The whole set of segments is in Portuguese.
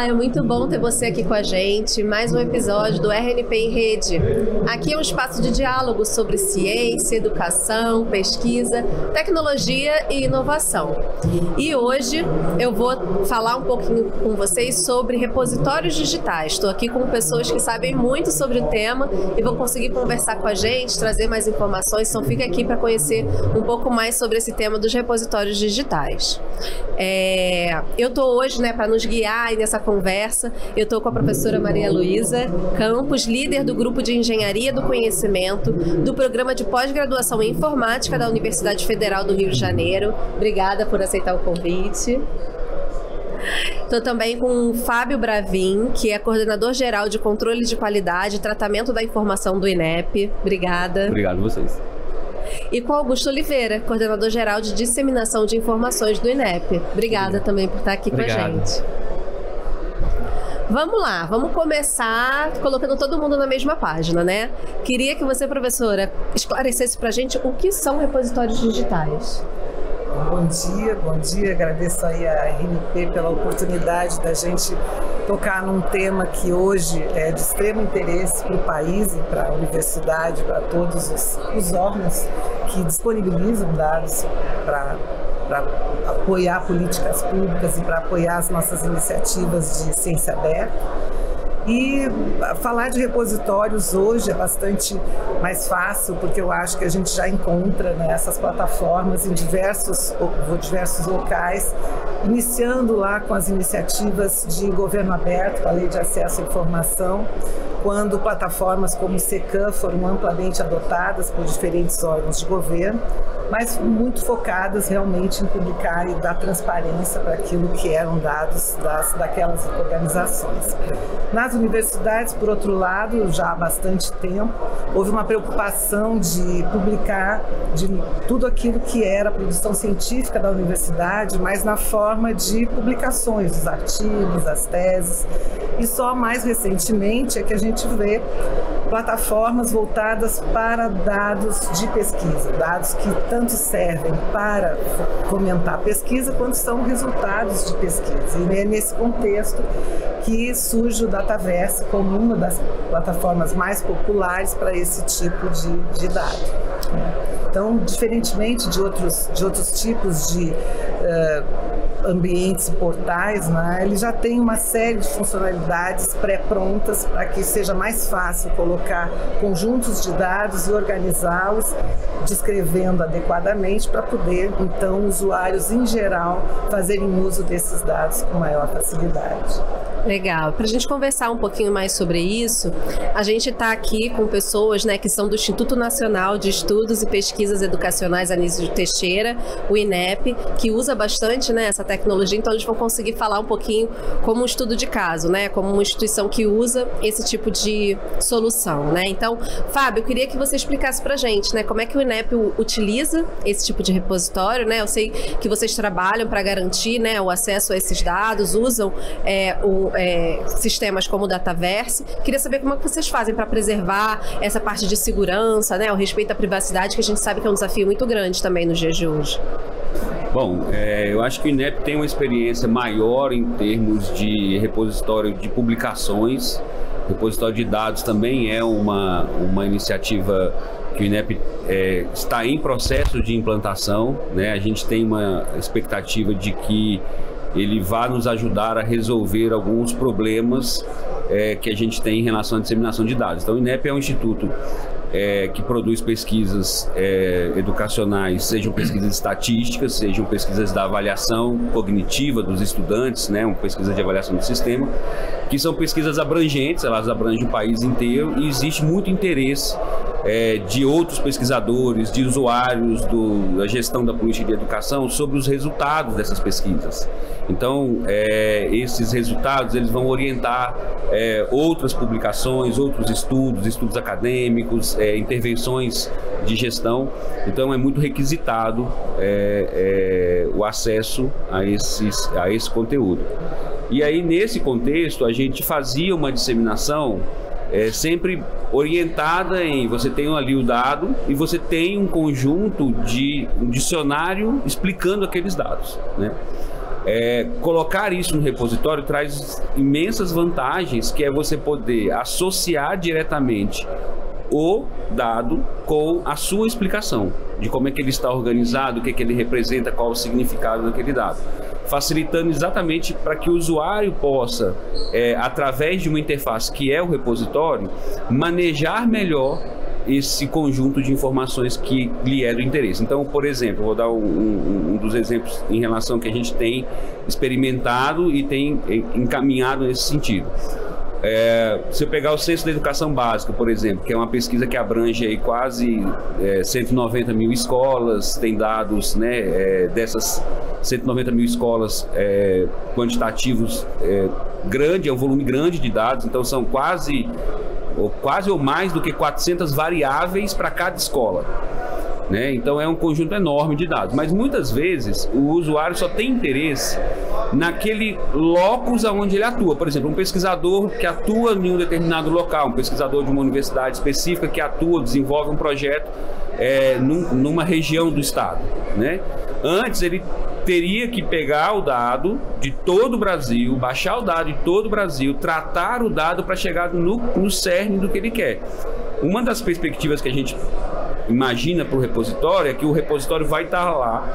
Olá, é muito bom ter você aqui com a gente. Mais um episódio do RNP em Rede. Aqui é um espaço de diálogo sobre ciência, educação, pesquisa, tecnologia e inovação. E hoje eu vou falar um pouquinho com vocês sobre repositórios digitais. Estou aqui com pessoas que sabem muito sobre o tema e vão conseguir conversar com a gente, trazer mais informações. Então fica aqui para conhecer um pouco mais sobre esse tema dos repositórios digitais. Eu estou hoje, para nos guiar aí nessa conversa, eu estou com a professora Maria Luísa Campos, líder do Grupo de Engenharia do Conhecimento do Programa de Pós-Graduação em Informática da Universidade Federal do Rio de Janeiro. Obrigada por aceitar o convite. Estou também com o Fábio Bravin, que é coordenador geral de Controle de Qualidade e Tratamento da Informação do INEP. Obrigada. Obrigado a vocês. E com Augusto Oliveira, coordenador geral de disseminação de informações do INEP. Obrigada também por estar aqui com a gente. Vamos lá, vamos começar colocando todo mundo na mesma página, né? Queria que você, professora, esclarecesse pra gente o que são repositórios digitais. Bom dia. Agradeço aí a RNP pela oportunidade da gente tocar num tema que hoje é de extremo interesse para o país e para a universidade, para todos os órgãos que disponibilizam dados para apoiar políticas públicas e para apoiar as nossas iniciativas de ciência aberta. E falar de repositórios hoje é bastante mais fácil, porque eu acho que a gente já encontra essas plataformas em diversos locais, iniciando lá com as iniciativas de governo aberto, com a Lei de Acesso à Informação, quando plataformas como o SECAM foram amplamente adotadas por diferentes órgãos de governo, mas muito focadas realmente em publicar e dar transparência para aquilo que eram dados daquelas organizações. Nas universidades, por outro lado, já há bastante tempo, houve uma preocupação de publicar de tudo aquilo que era a produção científica da universidade, mas na forma de publicações, os artigos, as teses. E só mais recentemente é que a gente vê plataformas voltadas para dados de pesquisa, dados que tanto servem para fomentar a pesquisa quanto são resultados de pesquisa. E é nesse contexto que surge o Dataverse como uma das plataformas mais populares para esse tipo de dado. Então, diferentemente de outros tipos de ambientes e portais, ele já tem uma série de funcionalidades pré-prontas para que seja mais fácil colocar conjuntos de dados e organizá-los, descrevendo adequadamente para poder, então, usuários em geral fazerem uso desses dados com maior facilidade. Legal. Para a gente conversar um pouquinho mais sobre isso, a gente está aqui com pessoas que são do Instituto Nacional de Estudos e Pesquisas Educacionais Anísio Teixeira, o INEP, que usa bastante essa tecnologia, então eles vão conseguir falar um pouquinho como um estudo de caso, como uma instituição que usa esse tipo de solução. Então, Fábio, eu queria que você explicasse para a gente como é que o INEP utiliza esse tipo de repositório. Eu sei que vocês trabalham para garantir o acesso a esses dados, usam sistemas como o Dataverse. Queria saber como é que vocês fazem para preservar essa parte de segurança, o respeito à privacidade, que a gente sabe que é um desafio muito grande também nos dias de hoje. Bom, eu acho que o INEP tem uma experiência maior em termos de repositório de publicações. Repositório de dados também é uma iniciativa que o INEP está em processo de implantação. A gente tem uma expectativa de que ele vai nos ajudar a resolver alguns problemas que a gente tem em relação à disseminação de dados. Então, o INEP é um instituto que produz pesquisas educacionais, sejam pesquisas estatísticas, sejam pesquisas da avaliação cognitiva dos estudantes, uma pesquisa de avaliação do sistema, que são pesquisas abrangentes, elas abrangem o país inteiro e existe muito interesse de outros pesquisadores, de usuários da gestão da política de educação sobre os resultados dessas pesquisas. Então, esses resultados eles vão orientar outras publicações, outros estudos acadêmicos, intervenções de gestão. Então, é muito requisitado o acesso a esse conteúdo. E aí, nesse contexto, a gente fazia uma disseminação sempre orientada em você tem ali o dado e você tem um conjunto de um dicionário explicando aqueles dados, Colocar isso no repositório traz imensas vantagens, que é você poder associar diretamente o dado com a sua explicação de como é que ele está organizado, o que é que ele representa, qual o significado daquele dado, facilitando exatamente para que o usuário possa, através de uma interface que é o repositório, manejar melhor esse conjunto de informações que lhe é do interesse. Então, por exemplo, vou dar um dos exemplos em relação ao que a gente tem experimentado e tem encaminhado nesse sentido. Se eu pegar o Censo da Educação Básica, por exemplo, que é uma pesquisa que abrange aí quase 190 mil escolas, tem dados, né, dessas 190 mil escolas quantitativos grande, é um volume grande de dados, então são quase ou mais do que 400 variáveis para cada escola, né? Então é um conjunto enorme de dados, mas muitas vezes o usuário só tem interesse naquele locus onde ele atua. Por exemplo, um pesquisador que atua em um determinado local, um pesquisador de uma universidade específica que atua, desenvolve um projeto numa região do estado, né? Antes ele teria que pegar o dado de todo o Brasil, baixar o dado de todo o Brasil, tratar o dado para chegar no cerne do que ele quer. Uma das perspectivas que a gente imagina para o repositório é que o repositório vai estar lá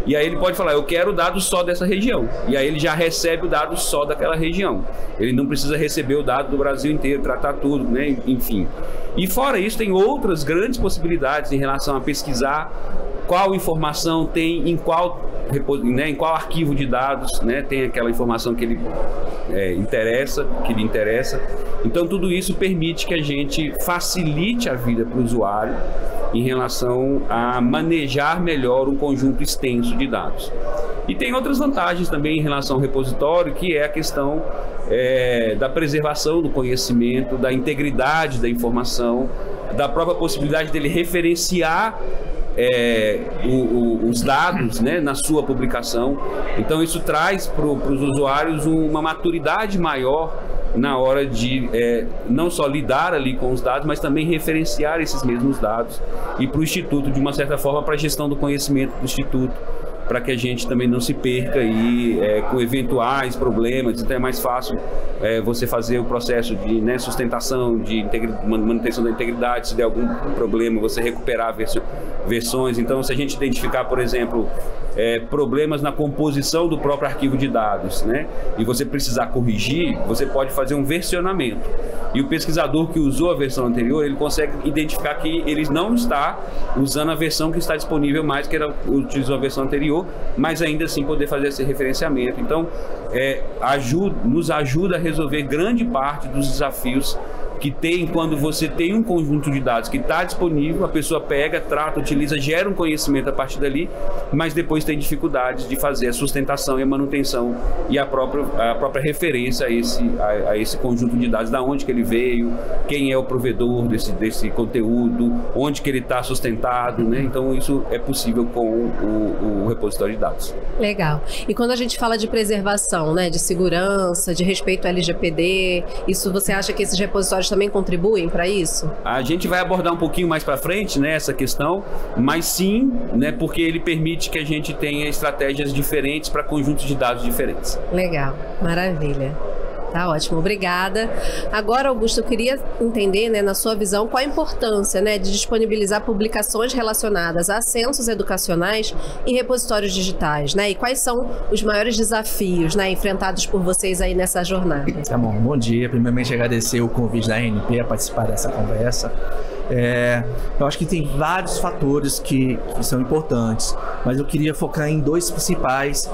e aí ele pode falar, eu quero o dado só dessa região, e aí ele já recebe o dado só daquela região. Ele não precisa receber o dado do Brasil inteiro, tratar tudo, né? Enfim. E fora isso, tem outras grandes possibilidades em relação a pesquisar qual informação tem em qual arquivo de dados, né, tem aquela informação que ele lhe interessa. Então tudo isso permite que a gente facilite a vida para o usuário em relação a manejar melhor um conjunto extenso de dados. E tem outras vantagens também em relação ao repositório, que é a questão da preservação do conhecimento, da integridade da informação, da própria possibilidade dele referenciar os dados, né, na sua publicação. Então isso traz para os usuários uma maturidade maior na hora de não só lidar ali com os dados, mas também referenciar esses mesmos dados, e para o Instituto, de uma certa forma, para a gestão do conhecimento do Instituto, para que a gente também não se perca aí com eventuais problemas. Então é mais fácil você fazer o processo de, né, sustentação, de manutenção da integridade. Se der algum problema, você recuperar versões. Então, se a gente identificar, por exemplo, problemas na composição do próprio arquivo de dados, né, e você precisar corrigir, você pode fazer um versionamento. E o pesquisador que usou a versão anterior, ele consegue identificar que ele não está usando a versão que está disponível mais, que utilizou a versão anterior, mas ainda assim poder fazer esse referenciamento. Então, nos ajuda a resolver grande parte dos desafios que tem quando você tem um conjunto de dados que está disponível, a pessoa pega, trata, utiliza, gera um conhecimento a partir dali, mas depois tem dificuldades de fazer a sustentação e a manutenção e a própria referência a esse conjunto de dados, da onde que ele veio, quem é o provedor desse conteúdo, onde que ele está sustentado, né? Então isso é possível com o repositório de dados. Legal. E quando a gente fala de preservação, né, de segurança, de respeito ao LGPD, isso, você acha que esses repositórios também contribuem para isso? A gente vai abordar um pouquinho mais para frente, né, essa questão, mas sim, né, porque ele permite que a gente tenha estratégias diferentes para conjuntos de dados diferentes. Legal, maravilha. Tá ótimo, obrigada. Agora, Augusto, eu queria entender, né, na sua visão, qual a importância, né, de disponibilizar publicações relacionadas a censos educacionais em repositórios digitais, né, e quais são os maiores desafios, né, enfrentados por vocês aí nessa jornada. Tá bom dia. Primeiramente, agradecer o convite da RNP a participar dessa conversa. Eu acho que tem vários fatores que são importantes, mas eu queria focar em dois principais,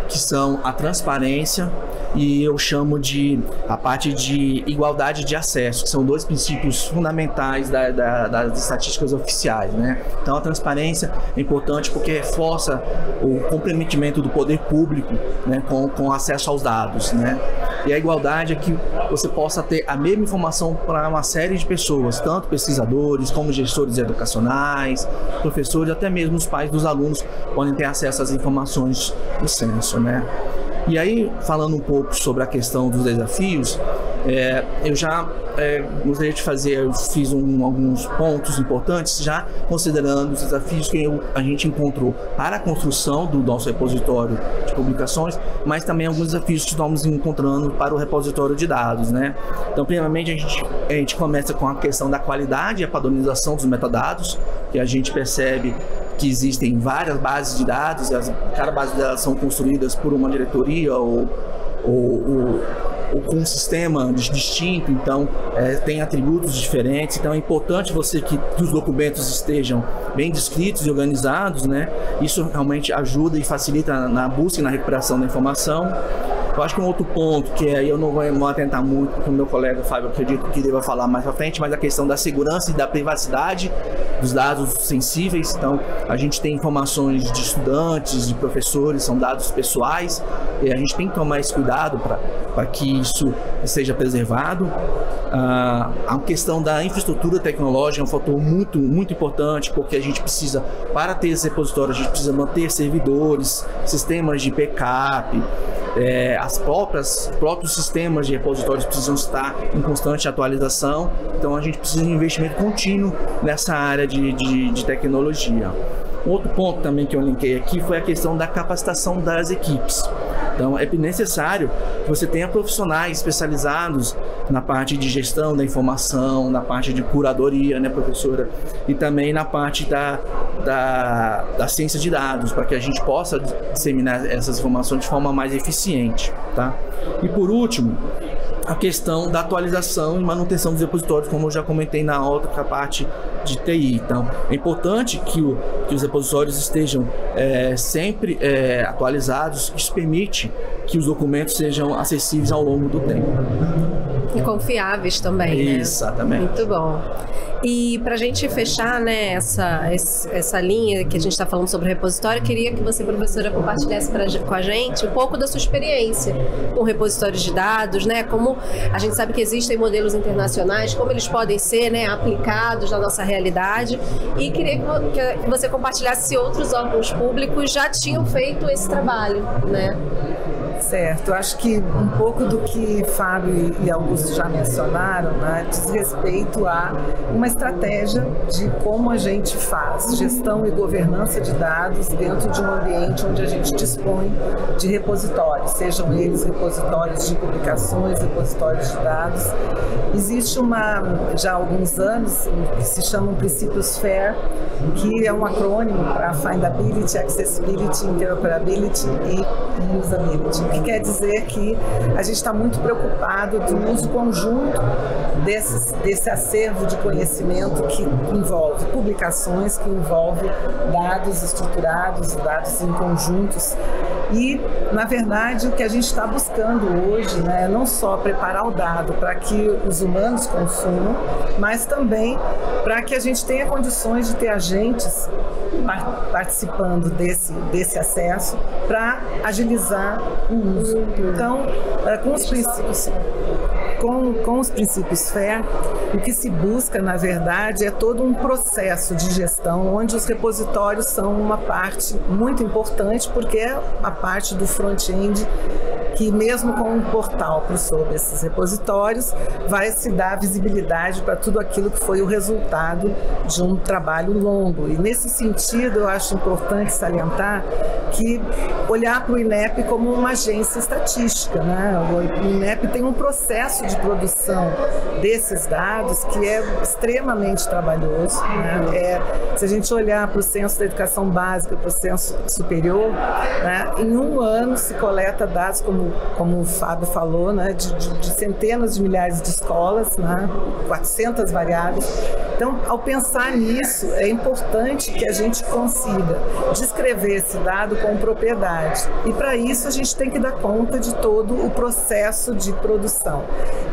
que são a transparência e eu chamo de a parte de igualdade de acesso, que são dois princípios fundamentais das estatísticas oficiais, né? Então a transparência é importante porque reforça o comprometimento do poder público, né, com acesso aos dados, né? E a igualdade é que você possa ter a mesma informação para uma série de pessoas, tanto pesquisadores como gestores educacionais, professores, até mesmo os pais dos alunos podem ter acesso às informações do censo, né? E aí, falando um pouco sobre a questão dos desafios, Eu já gostaria de fazer, eu fiz alguns pontos importantes, já considerando os desafios que a gente encontrou para a construção do nosso repositório de publicações, mas também alguns desafios que estamos encontrando para o repositório de dados, né? Então, primeiramente, a gente começa com a questão da qualidade e a padronização dos metadados, que a gente percebe que existem várias bases de dados, cada base de dados são construídas por uma diretoria ou com um sistema distinto, então tem atributos diferentes, então é importante que os documentos estejam bem descritos e organizados, né? Isso realmente ajuda e facilita na busca e na recuperação da informação. Eu acho que um outro ponto, que aí eu não vou atentar muito, porque o meu colega Fábio, acredito que deva falar mais pra frente, mas a questão da segurança e da privacidade dos dados sensíveis. Então, a gente tem informações de estudantes, de professores, são dados pessoais, e a gente tem que tomar esse cuidado para que isso seja preservado. A questão da infraestrutura tecnológica é um fator muito, muito importante, porque a gente precisa, para ter esse repositório, a gente precisa manter servidores, sistemas de backup, os próprios sistemas de repositórios precisam estar em constante atualização, então a gente precisa de um investimento contínuo nessa área de tecnologia. Outro ponto também que eu linkei aqui foi a questão da capacitação das equipes. Então, é necessário que você tenha profissionais especializados na parte de gestão da informação, na parte de curadoria, né, professora? E também na parte da ciência de dados, para que a gente possa disseminar essas informações de forma mais eficiente, tá? E por último, a questão da atualização e manutenção dos repositórios, como eu já comentei na outra parte de TI. Então, é importante que os repositórios estejam sempre atualizados, isso permite que os documentos sejam acessíveis ao longo do tempo. E confiáveis também, né? Exatamente. Muito bom. E para a gente fechar, né, essa linha que a gente está falando sobre o repositório, eu queria que você, professora, compartilhasse com a gente um pouco da sua experiência com repositórios de dados, né? Como a gente sabe que existem modelos internacionais, como eles podem ser, né, aplicados na nossa realidade. E queria que você compartilhasse se outros órgãos públicos já tinham feito esse trabalho, né? Certo, acho que um pouco do que Fábio e Augusto já mencionaram, né, diz respeito a uma estratégia de como a gente faz gestão e governança de dados dentro de um ambiente onde a gente dispõe de repositórios, sejam eles repositórios de publicações, repositórios de dados. Existe já há alguns anos, que se chamam princípios FAIR, que é um acrônimo para Findability, Accessibility, Interoperability e Usability. O que quer dizer que a gente está muito preocupado do uso conjunto desse acervo de conhecimento que envolve publicações, que envolve dados estruturados, dados em conjuntos. E, na verdade, o que a gente está buscando hoje, né, é não só preparar o dado para que os humanos consumam, mas também para que a gente tenha condições de ter agentes participando desse acesso para agilizar o uso. Então, com os princípios FAIR, o que se busca, na verdade, é todo um processo de gestão onde os repositórios são uma parte muito importante, porque é a parte do front-end que, mesmo com um portal sobre esses repositórios, vai se dar visibilidade para tudo aquilo que foi o resultado de um trabalho longo. E, nesse sentido, eu acho importante salientar que olhar para o INEP como uma agência estatística, né? O INEP tem um processo de produção desses dados que é extremamente trabalhoso, né? Se a gente olhar para o censo da educação básica, para o censo superior, né, em um ano se coleta dados, como o Fábio falou, né, de centenas de milhares de escolas, né, 400 variáveis. Então, ao pensar nisso, é importante que a gente consiga descrever esse dado com propriedade. E, para isso, a gente tem que dar conta de todo o processo de produção.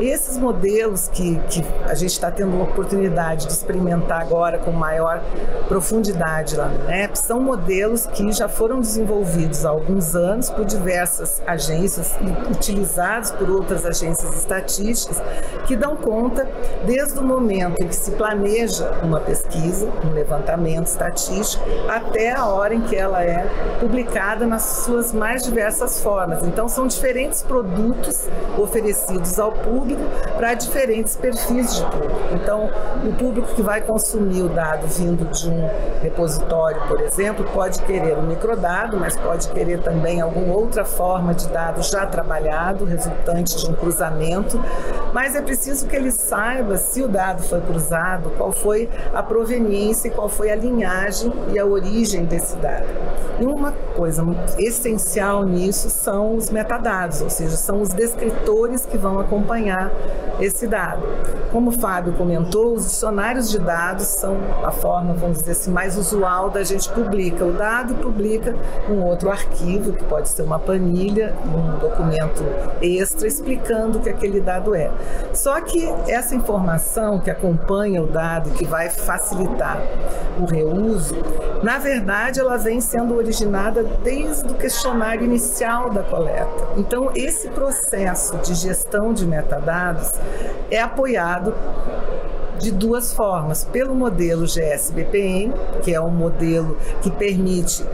Esses modelos que a gente está tendo a oportunidade de experimentar agora com maior profundidade lá no INEP, são modelos que já foram desenvolvidos há alguns anos por diversas agências e utilizados por outras agências estatísticas que dão conta, desde o momento em que se planeja seja uma pesquisa, um levantamento estatístico, até a hora em que ela é publicada nas suas mais diversas formas. Então, são diferentes produtos oferecidos ao público para diferentes perfis de público. Então, o público que vai consumir o dado vindo de um repositório, por exemplo, pode querer um microdado, mas pode querer também alguma outra forma de dado já trabalhado, resultante de um cruzamento, mas é preciso que ele saiba se o dado foi cruzado, qual foi a proveniência, qual foi a linhagem e a origem desse dado. E uma coisa muito essencial nisso são os metadados, ou seja, são os descritores que vão acompanhar esse dado. Como o Fábio comentou, os dicionários de dados são a forma, vamos dizer assim, mais usual da gente publica o dado e publica um outro arquivo, que pode ser uma planilha, um documento extra explicando o que aquele dado é. Só que essa informação que acompanha o dado e que vai facilitar o reuso, na verdade ela vem sendo originada desde o questionário inicial da coleta. Então esse processo de gestão de metadados é apoiado de duas formas, pelo modelo GSBPM, que é um modelo que permite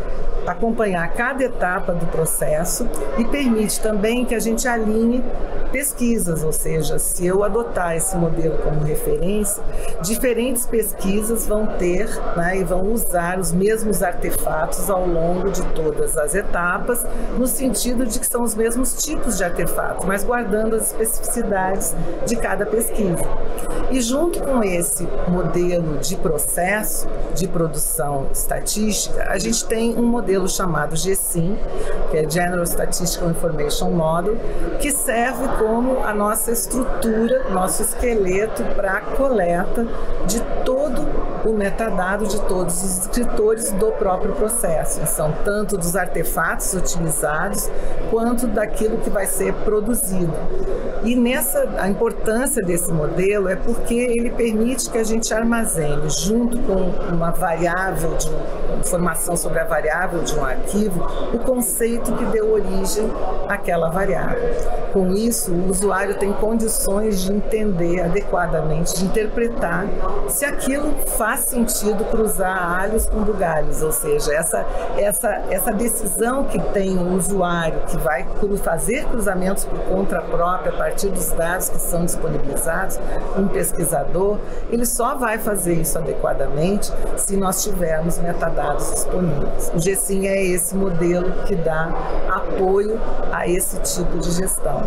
acompanhar cada etapa do processo e permite também que a gente alinhe pesquisas, ou seja, se eu adotar esse modelo como referência, diferentes pesquisas vão ter, né, e vão usar os mesmos artefatos ao longo de todas as etapas, no sentido de que são os mesmos tipos de artefatos, mas guardando as especificidades de cada pesquisa. E junto com esse modelo de processo de produção estatística, a gente tem um modelo chamado GSIM, que é General Statistical Information Model, que serve como a nossa estrutura, nosso esqueleto para a coleta de todo o metadado de todos os descritores do próprio processo. São tanto dos artefatos utilizados quanto daquilo que vai ser produzido. E a importância desse modelo é porque ele permite que a gente armazene, junto com uma variável, informação sobre a variável de um arquivo, o conceito que deu origem àquela variável. Com isso, o usuário tem condições de entender adequadamente, de interpretar se aquilo faz sentido cruzar alhos com bugalhos, ou seja, essa decisão que tem o usuário que vai fazer cruzamentos por conta própria a partir dos dados que são disponibilizados, um pesquisador, ele só vai fazer isso adequadamente se nós tivermos metadados disponíveis. O GSIM é esse modelo que dá apoio a esse tipo de gestão.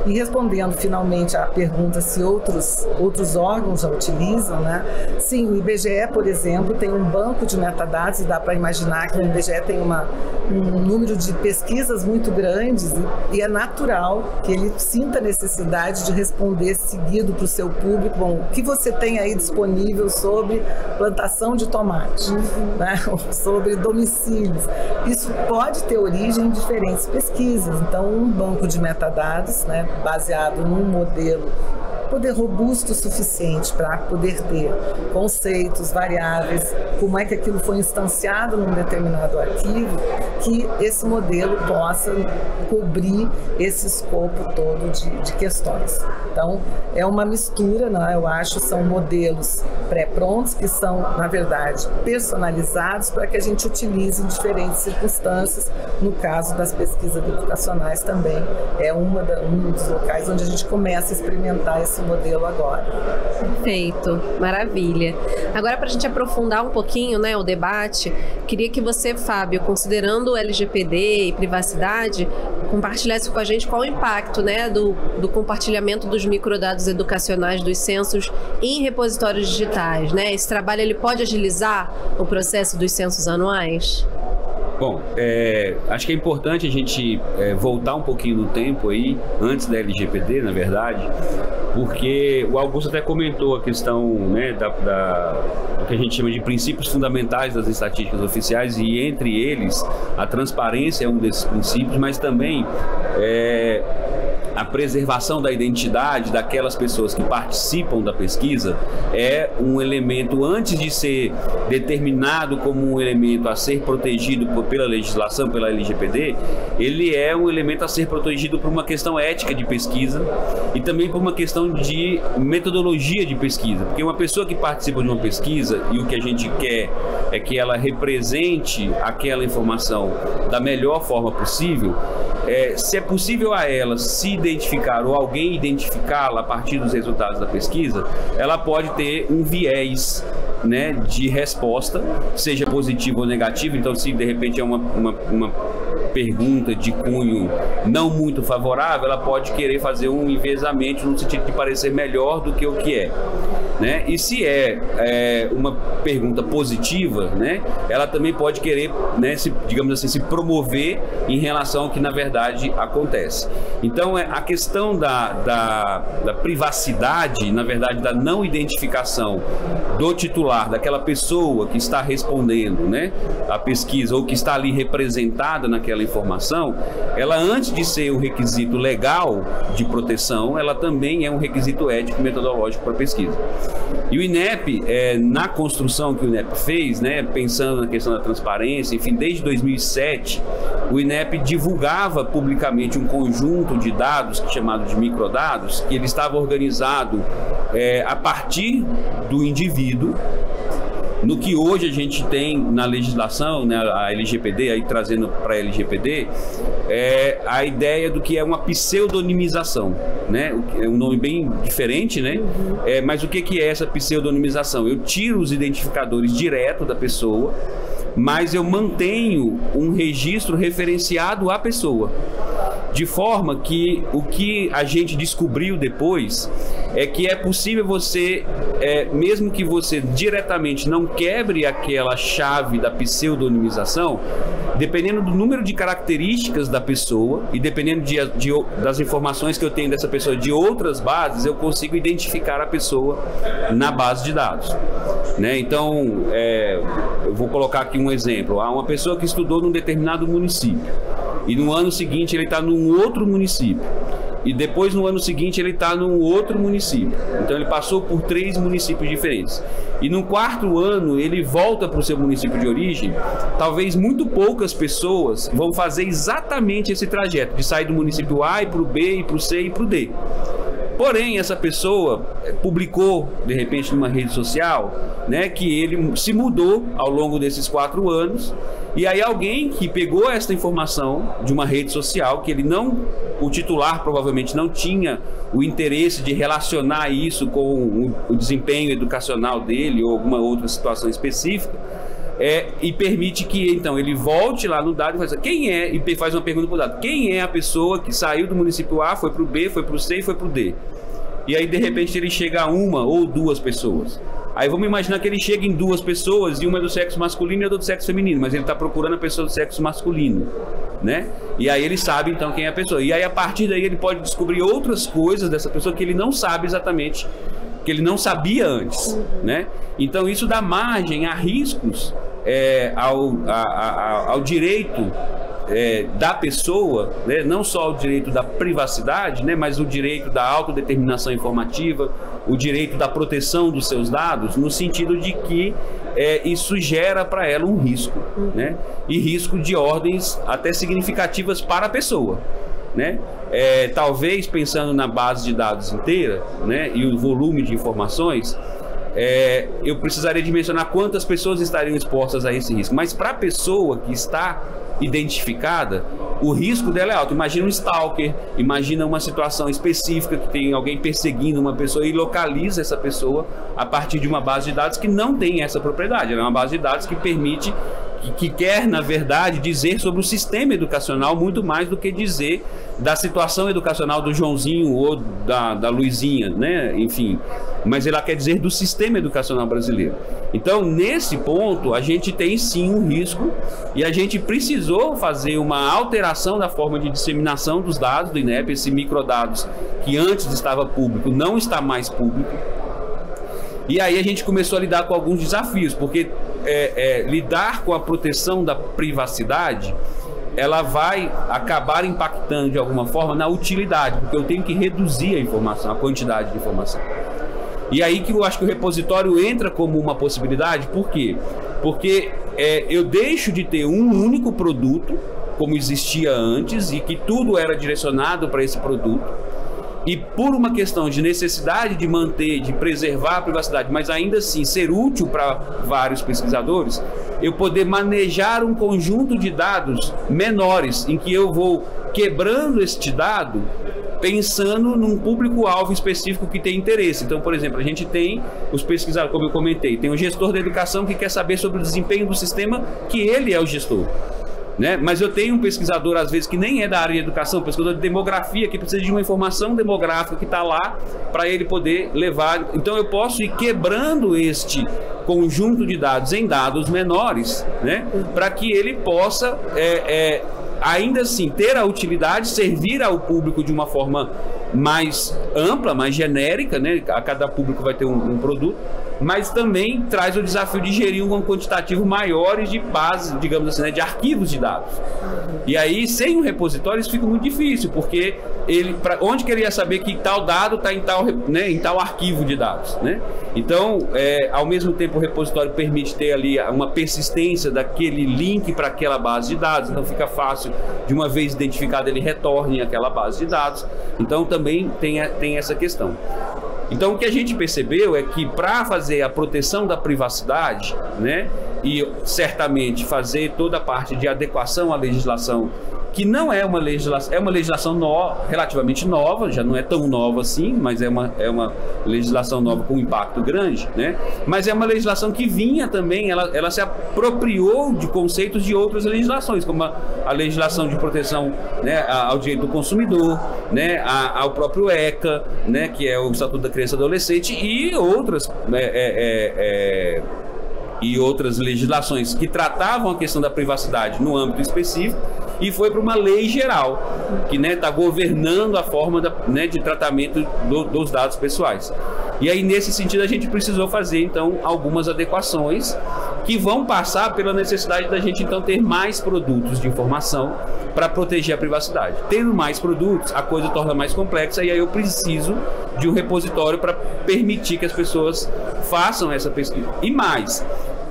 E respondendo finalmente à pergunta se outros órgãos já utilizam, né? Sim, o IBGE, por exemplo, tem um banco de metadados e dá para imaginar que o IBGE tem um número de pesquisas muito grandes e é natural que ele sinta a necessidade de responder seguido para o seu público, bom, o que você tem aí disponível sobre plantação de tomate, né? Sobre domicílios. Isso pode ter origem em diferentes pesquisas, então um banco de metadados, né, baseado num modelo poder robusto o suficiente para poder ter conceitos, variáveis, como é que aquilo foi instanciado num determinado arquivo, que esse modelo possa cobrir esse escopo todo de questões. Então, é uma mistura, né? Eu acho, são modelos pré-prontos que são, na verdade, personalizados para que a gente utilize em diferentes circunstâncias. No caso das pesquisas educacionais também é um dos locais onde a gente começa a experimentar esse modelo agora. Perfeito, maravilha. Agora, para a gente aprofundar um pouquinho, né, o debate, queria que você, Fábio, considerando o LGPD e privacidade, compartilhasse com a gente qual o impacto, né, do compartilhamento dos microdados educacionais dos censos em repositórios digitais, né? Esse trabalho ele pode agilizar o processo dos censos anuais? Bom, acho que é importante a gente voltar um pouquinho no tempo aí, antes da LGPD, na verdade, porque o Augusto até comentou a questão, né, do que a gente chama de princípios fundamentais das estatísticas oficiais, e entre eles a transparência é um desses princípios, mas também a preservação da identidade daquelas pessoas que participam da pesquisa é um elemento, antes de ser determinado como um elemento a ser protegido pela legislação, pela LGPD, ele é um elemento a ser protegido por uma questão ética de pesquisa e também por uma questão de metodologia de pesquisa, porque uma pessoa que participa de uma pesquisa, e o que a gente quer é que ela represente aquela informação da melhor forma possível, se é possível a ela se identificar ou alguém identificá-la a partir dos resultados da pesquisa, ela pode ter um viés, né, de resposta, seja positivo ou negativo. Então, se de repente é uma pergunta de cunho não muito favorável, ela pode querer fazer um enviesamento no sentido de parecer melhor do que o que é, né? E se é uma pergunta positiva, né, ela também pode querer, né, digamos assim, se promover em relação ao que na verdade acontece. Então, a questão da privacidade, na verdade, da não identificação do titular, daquela pessoa que está respondendo, né, a pesquisa ou que está ali representada naquela informação, ela, antes de ser um requisito legal de proteção, ela também é um requisito ético e metodológico para a pesquisa. E o INEP, na construção que o INEP fez, né, pensando na questão da transparência, enfim, desde 2007, o INEP divulgava publicamente um conjunto de dados, chamado de microdados, que ele estava organizado a partir do indivíduo, no que hoje a gente tem na legislação, né, a LGPD, aí trazendo para a LGPD, a ideia do que é uma pseudonimização, né? É um nome bem diferente, né? Mas o que é essa pseudonimização? Eu tiro os identificadores direto da pessoa, mas eu mantenho um registro referenciado à pessoa. De forma que o que a gente descobriu depois é que é possível você, mesmo que você diretamente não quebre aquela chave da pseudonimização, dependendo do número de características da pessoa e dependendo das informações que eu tenho dessa pessoa de outras bases, eu consigo identificar a pessoa na base de dados, né? Então, eu vou colocar aqui um exemplo. Há uma pessoa que estudou num determinado município e no ano seguinte ele está num outro município. E depois, no ano seguinte, ele está num outro município. Então, ele passou por 3 municípios diferentes. E no 4º ano, ele volta para o seu município de origem. Talvez muito poucas pessoas vão fazer exatamente esse trajeto, de sair do município A e para o B, e para o C e para o D. Porém, essa pessoa publicou, de repente, numa rede social, né, que ele se mudou ao longo desses 4 anos. E aí alguém que pegou essa informação de uma rede social, que ele não, o titular provavelmente não tinha o interesse de relacionar isso com o desempenho educacional dele ou alguma outra situação específica, e permite que então ele volte lá no dado e faz, e faz uma pergunta para o dado: quem é a pessoa que saiu do município A, foi para o B, foi para o C e foi para o D? E aí de repente ele chega a 1 ou 2 pessoas. Aí vamos imaginar que ele chega em 2 pessoas e uma é do sexo masculino e outra do sexo feminino, mas ele está procurando a pessoa do sexo masculino, né? E aí ele sabe então quem é a pessoa. E aí a partir daí ele pode descobrir outras coisas dessa pessoa que ele não sabe exatamente, que ele não sabia antes, né? Então isso dá margem a riscos ao direito da pessoa, né? Não só o direito da privacidade, né? Mas o direito da autodeterminação informativa, o direito da proteção dos seus dados, no sentido de que isso gera para ela um risco, né? E risco de ordens até significativas para a pessoa, né? Talvez pensando na base de dados inteira, né, e o volume de informações, eu precisaria dimensionar quantas pessoas estariam expostas a esse risco. Mas para a pessoa que está identificada, o risco dela é alto. Imagina um stalker, imagina uma situação específica que tem alguém perseguindo uma pessoa e localiza essa pessoa a partir de uma base de dados que não tem essa propriedade. Ela é uma base de dados que permite, que quer, na verdade, dizer sobre o sistema educacional muito mais do que dizer da situação educacional do Joãozinho ou da Luizinha, né? Enfim, mas ela quer dizer do sistema educacional brasileiro. Então, nesse ponto, a gente tem sim um risco e a gente precisou fazer uma alteração da forma de disseminação dos dados do INEP. Esse microdados que antes estava público não está mais público. E aí a gente começou a lidar com alguns desafios, porque lidar com a proteção da privacidade ela vai acabar impactando de alguma forma na utilidade, porque eu tenho que reduzir a informação, a quantidade de informação. E aí que eu acho que o repositório entra como uma possibilidade. Por quê? Porque eu deixo de ter um único produto, como existia antes, e que tudo era direcionado para esse produto. E por uma questão de necessidade de manter, de preservar a privacidade, mas ainda assim ser útil para vários pesquisadores, eu poder manejar um conjunto de dados menores, em que eu vou quebrando este dado, pensando num público-alvo específico que tem interesse. Então, por exemplo, a gente tem os pesquisadores, como eu comentei, tem o gestor da educação que quer saber sobre o desempenho do sistema, que ele é o gestor. Né? Mas eu tenho um pesquisador, às vezes, que nem é da área de educação, um pesquisador de demografia, que precisa de uma informação demográfica que está lá para ele poder levar. Então eu posso ir quebrando este conjunto de dados em dados menores, né? Para que ele possa ainda assim ter a utilidade, servir ao público de uma forma mais ampla, mais genérica, né? A cada público vai ter um produto, mas também traz o desafio de gerir um quantitativo maior de base, digamos assim, né, de arquivos de dados. E aí, sem um repositório, isso fica muito difícil, porque onde que ele ia saber que tal dado está em tal arquivo de dados, né? Então, ao mesmo tempo, o repositório permite ter ali uma persistência daquele link para aquela base de dados, então fica fácil, de uma vez identificado, ele retorne àquela base de dados. Então, também tem essa questão. Então, o que a gente percebeu é que para fazer a proteção da privacidade, né, e certamente fazer toda a parte de adequação à legislação, que não é uma legislação, é uma legislação relativamente nova, já não é tão nova assim, mas é uma legislação nova com impacto grande, né? Mas é uma legislação que vinha também, ela se apropriou de conceitos de outras legislações, como a legislação de proteção, né, ao direito do consumidor, né, ao próprio ECA, né, que é o Estatuto da Criança e do Adolescente, e outras legislações que tratavam a questão da privacidade no âmbito específico, e foi para uma lei geral, que está governando a forma de tratamento dos dados pessoais. E aí, nesse sentido, a gente precisou fazer, então, algumas adequações que vão passar pela necessidade da gente, então, ter mais produtos de informação para proteger a privacidade. Tendo mais produtos, a coisa torna mais complexa, e aí eu preciso de um repositório para permitir que as pessoas façam essa pesquisa. E mais,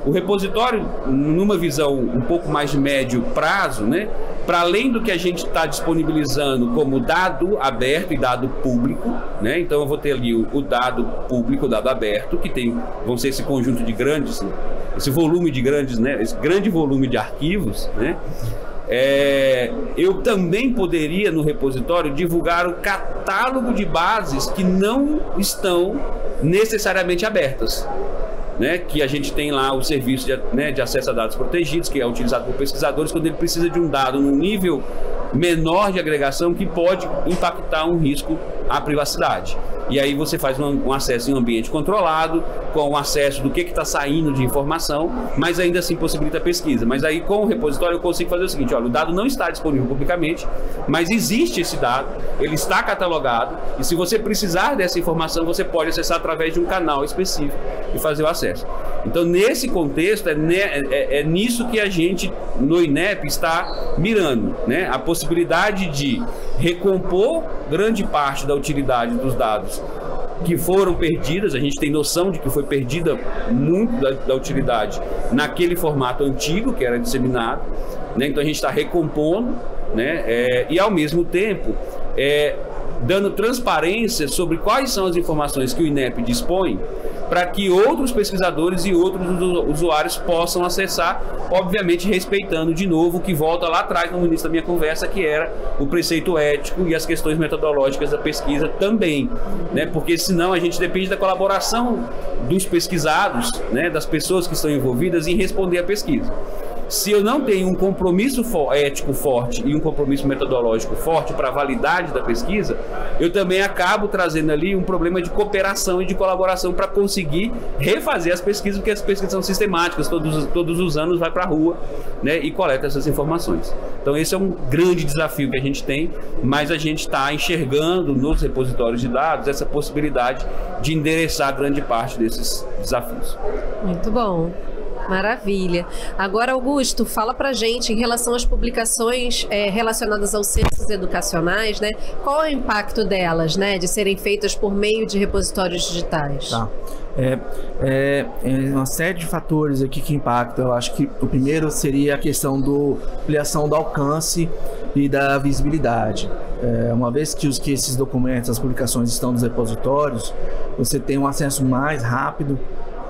o repositório, numa visão um pouco mais de médio prazo, né, para além do que a gente está disponibilizando como dado aberto e dado público, né, então eu vou ter ali o dado público, o dado aberto, que vão ser esse conjunto de grandes, esse volume de grandes, né, esse grande volume de arquivos, né. Eu também poderia no repositório divulgar o catálogo de bases que não estão necessariamente abertas, né, que a gente tem lá o serviço de acesso a dados protegidos, que é utilizado por pesquisadores quando ele precisa de um dado num nível menor de agregação que pode impactar um risco à privacidade. E aí você faz um acesso em um ambiente controlado, com o acesso do que está saindo de informação, mas ainda assim possibilita a pesquisa. Mas aí com o repositório eu consigo fazer o seguinte: olha, o dado não está disponível publicamente, mas existe esse dado, ele está catalogado, e se você precisar dessa informação, você pode acessar através de um canal específico e fazer o acesso. Então, nesse contexto, é nisso que a gente, no INEP, está mirando, né? A possibilidade de recompor grande parte da utilidade dos dados que foram perdidas. A gente tem noção de que foi perdida muito da utilidade naquele formato antigo que era disseminado, né? Então a gente está recompondo, né? E ao mesmo tempo dando transparência sobre quais são as informações que o INEP dispõe, para que outros pesquisadores e outros usuários possam acessar, obviamente respeitando de novo o que volta lá atrás no início da minha conversa, que era o preceito ético e as questões metodológicas da pesquisa também, né? Porque senão a gente depende da colaboração dos pesquisados, né? Das pessoas que estão envolvidas em responder à pesquisa. Se eu não tenho um compromisso ético forte e um compromisso metodológico forte para a validade da pesquisa, eu também acabo trazendo ali um problema de cooperação e de colaboração para conseguir refazer as pesquisas, porque as pesquisas são sistemáticas, todos os anos vai para a rua, né, e coleta essas informações. Então esse é um grande desafio que a gente tem, mas a gente está enxergando nos repositórios de dados essa possibilidade de endereçar grande parte desses desafios. Muito bom. Maravilha. Agora, Augusto, fala pra gente em relação às publicações relacionadas aos censos educacionais, né? Qual é o impacto delas, né? De serem feitas por meio de repositórios digitais? Tá. Uma série de fatores aqui que impactam. Eu acho que o primeiro seria a questão da ampliação do alcance e da visibilidade. Uma vez que esses documentos, as publicações estão nos repositórios, você tem um acesso mais rápido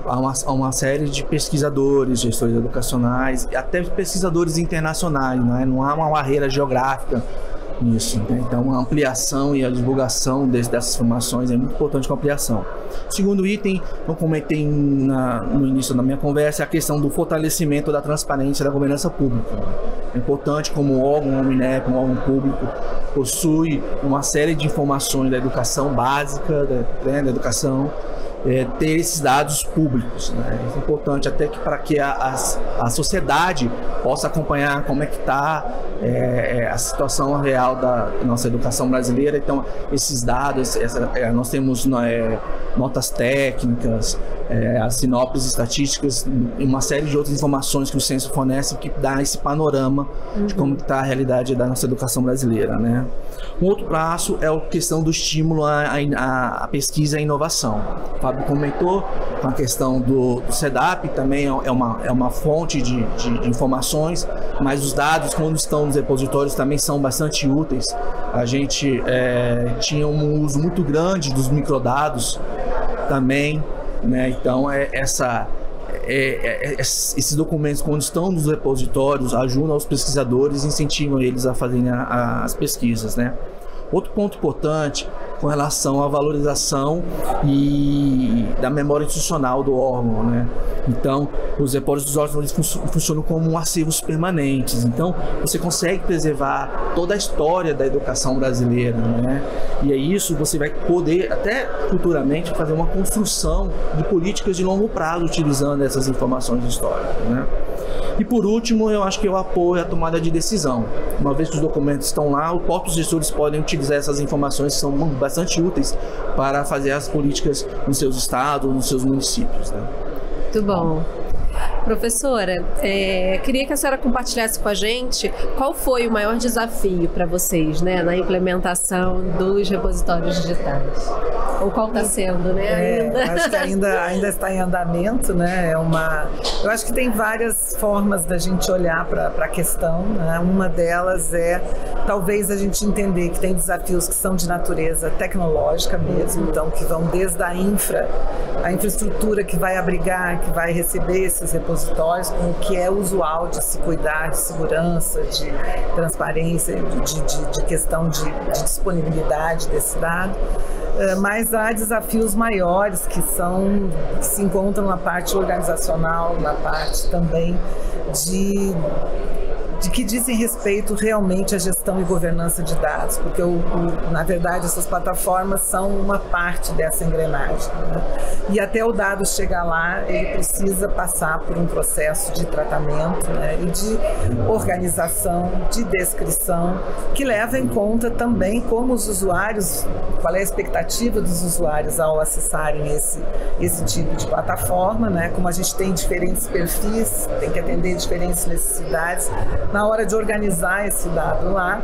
a uma série de pesquisadores, gestores educacionais, e até pesquisadores internacionais, né? Não há uma barreira geográfica nisso, né? Então a ampliação e a divulgação dessas informações é muito importante com a ampliação. Segundo item, eu comentei no início da minha conversa, a questão do fortalecimento da transparência da governança pública. É importante, como órgão, o INEP, um órgão público, possui uma série de informações da educação básica, da educação, ter esses dados públicos, né? É importante até para que a sociedade possa acompanhar como é que está a situação real da nossa educação brasileira. Então, esses dados, nós temos notas técnicas, as sinopses estatísticas e uma série de outras informações que o censo fornece que dá esse panorama de como está a realidade da nossa educação brasileira, né? Um outro passo é a questão do estímulo à pesquisa e à inovação. O Fábio comentou com a questão do SEDAP, também é uma fonte de informações, mas os dados, quando estão nos repositórios, também são bastante úteis. A gente tinha um uso muito grande dos microdados também, né? Então, esses documentos, quando estão nos repositórios, ajudam os pesquisadores e incentivam eles a fazerem as pesquisas, né? Outro ponto importante com relação à valorização e da memória institucional do órgão, né? Então, os repositórios dos órgãos funcionam como acervos permanentes. Então, você consegue preservar toda a história da educação brasileira, né? E é isso, você vai poder, até futuramente, fazer uma construção de políticas de longo prazo utilizando essas informações históricas, né? E por último, eu acho que eu apoio a tomada de decisão. Uma vez que os documentos estão lá, os próprios gestores podem utilizar essas informações que são bastante úteis para fazer as políticas nos seus estados, nos seus municípios, né? Muito bom. Professora, queria que a senhora compartilhasse com a gente qual foi o maior desafio para vocês, né, na implementação dos repositórios digitais. Ou qual está sendo, né? Acho que ainda está em andamento, né? Eu acho que tem várias formas da gente olhar para a questão, né? Uma delas é talvez a gente entender que tem desafios que são de natureza tecnológica mesmo, então que vão desde a infraestrutura que vai abrigar, que vai receber esses repositórios, com o que é usual de se cuidar de segurança, de transparência, de questão de disponibilidade desse dado. Mas há desafios maiores que se encontram na parte organizacional, na parte também de que dizem respeito realmente à gestão e governança de dados, porque na verdade essas plataformas são uma parte dessa engrenagem, né? E até o dado chegar lá, ele precisa passar por um processo de tratamento, né? E de organização, de descrição, que leva em conta também como os usuários, qual é a expectativa dos usuários ao acessarem esse tipo de plataforma, né? Como a gente tem diferentes perfis, tem que atender diferentes necessidades. Na hora de organizar esse dado lá,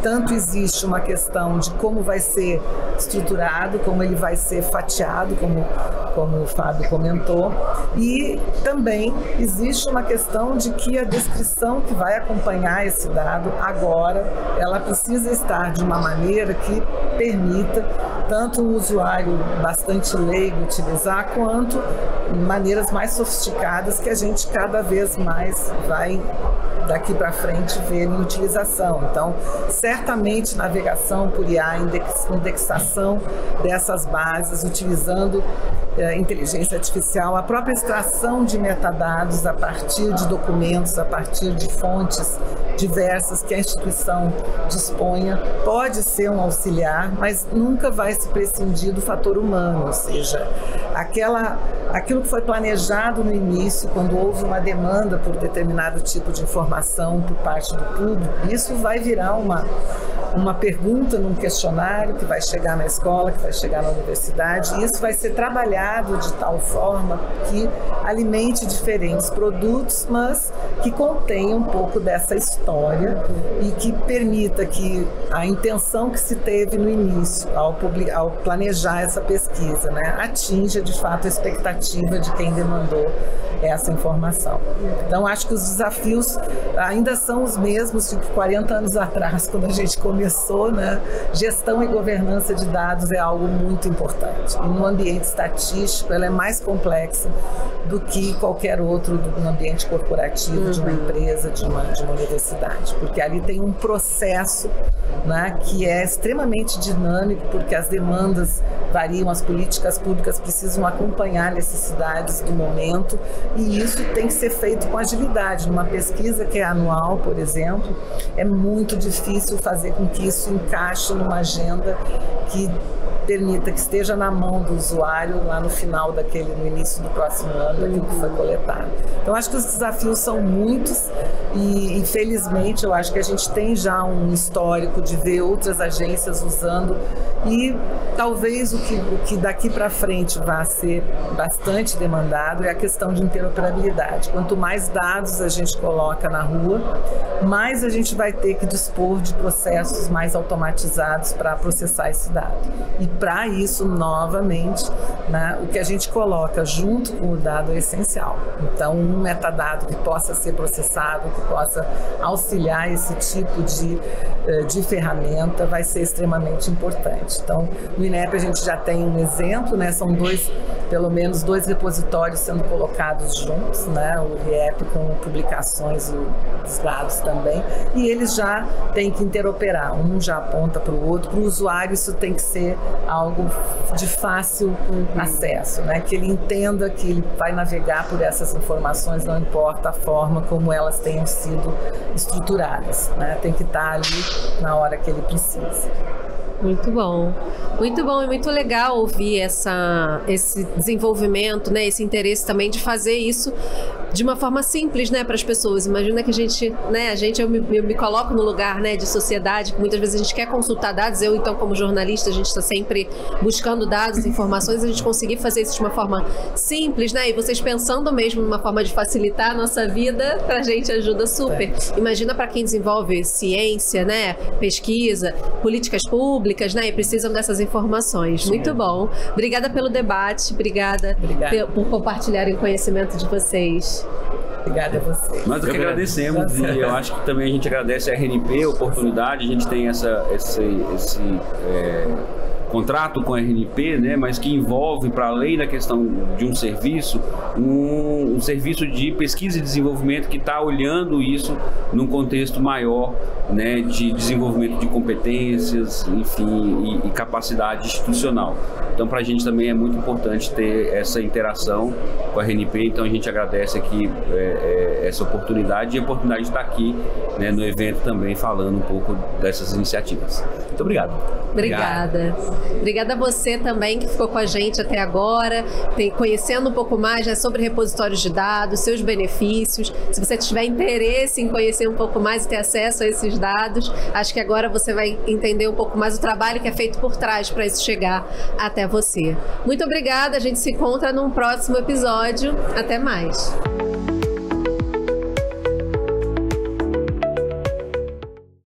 tanto existe uma questão de como vai ser estruturado, como ele vai ser fatiado, como o Fábio comentou, e também existe uma questão de que a descrição que vai acompanhar esse dado agora, ela precisa estar de uma maneira que permita tanto o usuário bastante leigo utilizar, quanto maneiras mais sofisticadas que a gente cada vez mais vai daqui para frente ver em utilização. Então, certamente navegação por IA, indexação dessas bases, utilizando inteligência artificial, a própria extração de metadados a partir de documentos, a partir de fontes diversas que a instituição disponha, pode ser um auxiliar, mas nunca vai se prescindir do fator humano, ou seja, aquilo que foi planejado no início, quando houve uma demanda por determinado tipo de informação por parte do público, isso vai virar uma pergunta num questionário que vai chegar na escola, que vai chegar na universidade, e isso vai ser trabalhado de tal forma que alimente diferentes produtos, mas que contenha um pouco dessa história e que permita que a intenção que se teve no início, ao planejar essa pesquisa, né, atinja de fato a expectativa de quem demandou essa informação. Então, acho que os desafios ainda são os mesmos que 40 anos atrás, quando a gente começou, né? Gestão e governança de dados é algo muito importante. E no ambiente estatístico, ela é mais complexa do que qualquer outro no ambiente corporativo, de uma empresa, de uma universidade, porque ali tem um processo, né, que é extremamente dinâmico, porque as demandas variam, as políticas públicas precisam acompanhar necessidades do momento, e isso tem que ser feito com agilidade. Numa pesquisa que é anual, por exemplo, é muito difícil fazer com que isso encaixe numa agenda que permita que esteja na mão do usuário lá no final no início do próximo ano, daquilo que foi coletado. Então, acho que os desafios são muitos e felizmente, eu acho que a gente tem já um histórico de ver outras agências usando, e talvez o que daqui para frente vai ser bastante demandado é a questão de interoperabilidade. Quanto mais dados a gente coloca na rua, mais a gente vai ter que dispor de processos mais automatizados para processar esse dado. E para isso, novamente, né, o que a gente coloca junto com o dado é essencial. Então, um metadado que possa ser processado, que possa auxiliar esse tipo de ferramenta, vai ser extremamente importante. Então, no INEP a gente já tem um exemplo, né, são pelo menos dois repositórios sendo colocados juntos, né, o RIEP com publicações e os dados também, e eles já têm que interoperar, um já aponta para o outro. Para o usuário isso tem que ser algo de fácil acesso, né, que ele entenda que ele vai navegar por essas informações, não importa a forma como elas tenham sido estruturadas, né, tem que estar ali na hora que ele precisa. Muito bom e muito legal ouvir esse desenvolvimento, né, esse interesse também de fazer isso de uma forma simples, né, para as pessoas. Imagina que a gente, eu me coloco no lugar, né, de sociedade, que muitas vezes a gente quer consultar dados. Eu, então, como jornalista, a gente está sempre buscando dados, informações, a gente conseguir fazer isso de uma forma simples, né, e vocês pensando mesmo numa forma de facilitar a nossa vida, para a gente ajuda super. Imagina para quem desenvolve ciência, né, pesquisa, políticas públicas, né, e precisam dessas informações. Sim. Muito bom. Obrigada pelo debate, obrigada por compartilharem o conhecimento de vocês. Obrigada a você. Nós que agradecemos, e eu acho que também a gente agradece a RNP, a oportunidade. A gente tem esse contrato com a RNP, né, mas que envolve, para além da questão de um serviço, um serviço de pesquisa e desenvolvimento que está olhando isso num contexto maior, né, de desenvolvimento de competências, enfim, e capacidade institucional. Então, para a gente também é muito importante ter essa interação com a RNP, então a gente agradece aqui essa oportunidade e a oportunidade de estar aqui, né, no evento também falando um pouco dessas iniciativas. Muito obrigado. Obrigada. Obrigada a você também que ficou com a gente até agora, conhecendo um pouco mais, né, sobre repositórios de dados, seus benefícios. Se você tiver interesse em conhecer um pouco mais e ter acesso a esses dados, acho que agora você vai entender um pouco mais o trabalho que é feito por trás para isso chegar até você. Muito obrigada, a gente se encontra num próximo episódio. Até mais.